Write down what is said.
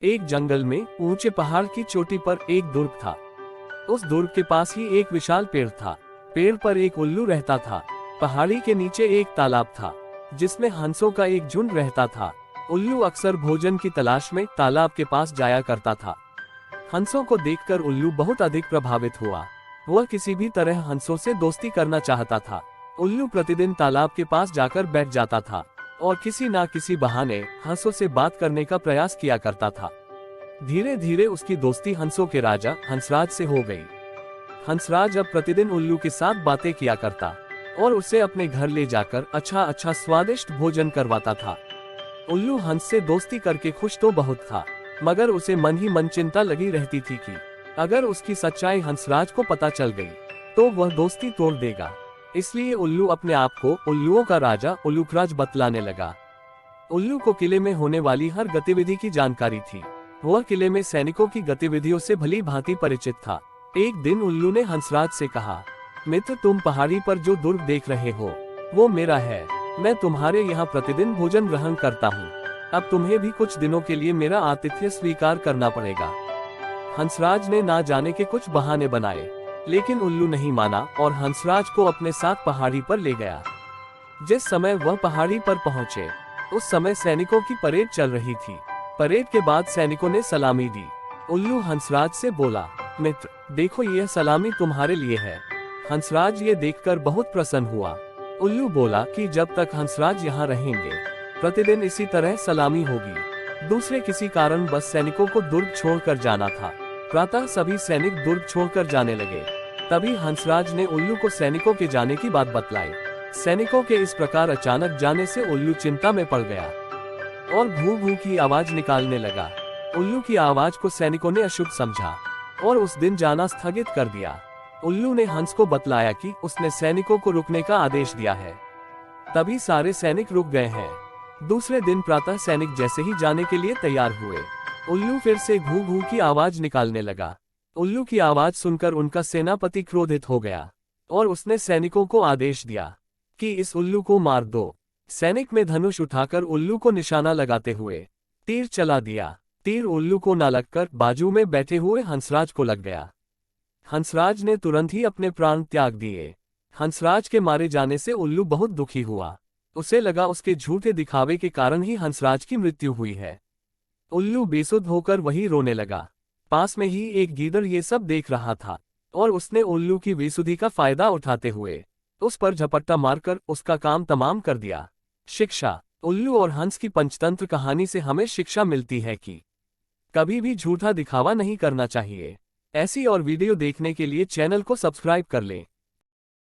एक जंगल में ऊंचे पहाड़ की चोटी पर एक दुर्ग था। उस दुर्ग के पास ही एक विशाल पेड़ था। पेड़ पर एक उल्लू रहता था। पहाड़ी के नीचे एक तालाब था जिसमें हंसों का एक झुंड रहता था। उल्लू अक्सर भोजन की तलाश में तालाब के पास जाया करता था। हंसों को देखकर उल्लू बहुत अधिक प्रभावित हुआ। वह किसी भी तरह हंसों से दोस्ती करना चाहता था। उल्लू प्रतिदिन तालाब के पास जाकर बैठ जाता था और किसी ना किसी बहाने हंसों से बात करने का प्रयास किया करता था। धीरे धीरे उसकी दोस्ती हंसों के राजा हंसराज से हो गई। हंसराज अब प्रतिदिन उल्लू के साथ बातें किया करता और उसे अपने घर ले जाकर अच्छा स्वादिष्ट भोजन करवाता था। उल्लू हंस से दोस्ती करके खुश तो बहुत था, मगर उसे मन ही मन चिंता लगी रहती थी कि अगर उसकी सच्चाई हंसराज को पता चल गई तो वह दोस्ती तोड़ देगा। इसलिए उल्लू अपने आप को उल्लुओं का राजा उल्लूखराज बतलाने लगा। उल्लू को किले में होने वाली हर गतिविधि की जानकारी थी। वह किले में सैनिकों की गतिविधियों से भली भांति परिचित था। एक दिन उल्लू ने हंसराज से कहा, मित्र, तुम पहाड़ी पर जो दुर्ग देख रहे हो वो मेरा है। मैं तुम्हारे यहाँ प्रतिदिन भोजन ग्रहण करता हूँ। अब तुम्हें भी कुछ दिनों के लिए मेरा आतिथ्य स्वीकार करना पड़ेगा। हंसराज ने ना जाने के कुछ बहाने बनाए, लेकिन उल्लू नहीं माना और हंसराज को अपने साथ पहाड़ी पर ले गया। जिस समय वह पहाड़ी पर पहुंचे उस समय सैनिकों की परेड चल रही थी। परेड के बाद सैनिकों ने सलामी दी। उल्लू हंसराज से बोला, मित्र, देखो यह सलामी तुम्हारे लिए है। हंसराज ये देखकर बहुत प्रसन्न हुआ। उल्लू बोला कि जब तक हंसराज यहाँ रहेंगे प्रतिदिन इसी तरह सलामी होगी। दूसरे किसी कारण बस सैनिकों को दुर्ग छोड़कर जाना था। प्रातः सभी सैनिक दुर्ग छोड़कर जाने लगे। तभी हंसराज ने उल्लू को सैनिकों के जाने की बात बतलाई। सैनिकों के इस प्रकार अचानक जाने से उल्लू चिंता में पड़ गया और भू भू की आवाज निकालने लगा। उल्लू की आवाज को सैनिकों ने अशुभ समझा और उस दिन जाना स्थगित कर दिया। उल्लू ने हंस को बतलाया कि उसने सैनिकों को रुकने का आदेश दिया है। तभी सारे सैनिक रुक गए हैं। दूसरे दिन प्रातः सैनिक जैसे ही जाने के लिए तैयार हुए, उल्लू फिर से घू घू की आवाज निकालने लगा। उल्लू की आवाज सुनकर उनका सेनापति क्रोधित हो गया और उसने सैनिकों को आदेश दिया कि इस उल्लू को मार दो। सैनिक में धनुष उठाकर उल्लू को निशाना लगाते हुए तीर चला दिया। तीर उल्लू को न लगकर बाजू में बैठे हुए हंसराज को लग गया। हंसराज ने तुरंत ही अपने प्राण त्याग दिए। हंसराज के मारे जाने से उल्लू बहुत दुखी हुआ। उसे लगा उसके झूठे दिखावे के कारण ही हंसराज की मृत्यु हुई है। उल्लू बेसुध होकर वहीं रोने लगा। पास में ही एक गीदड़ ये सब देख रहा था और उसने उल्लू की बेसुधी का फायदा उठाते हुए उस पर झपट्टा मारकर उसका काम तमाम कर दिया। शिक्षा। उल्लू और हंस की पंचतंत्र कहानी से हमें शिक्षा मिलती है कि कभी भी झूठा दिखावा नहीं करना चाहिए। ऐसी और वीडियो देखने के लिए चैनल को सब्सक्राइब कर लें।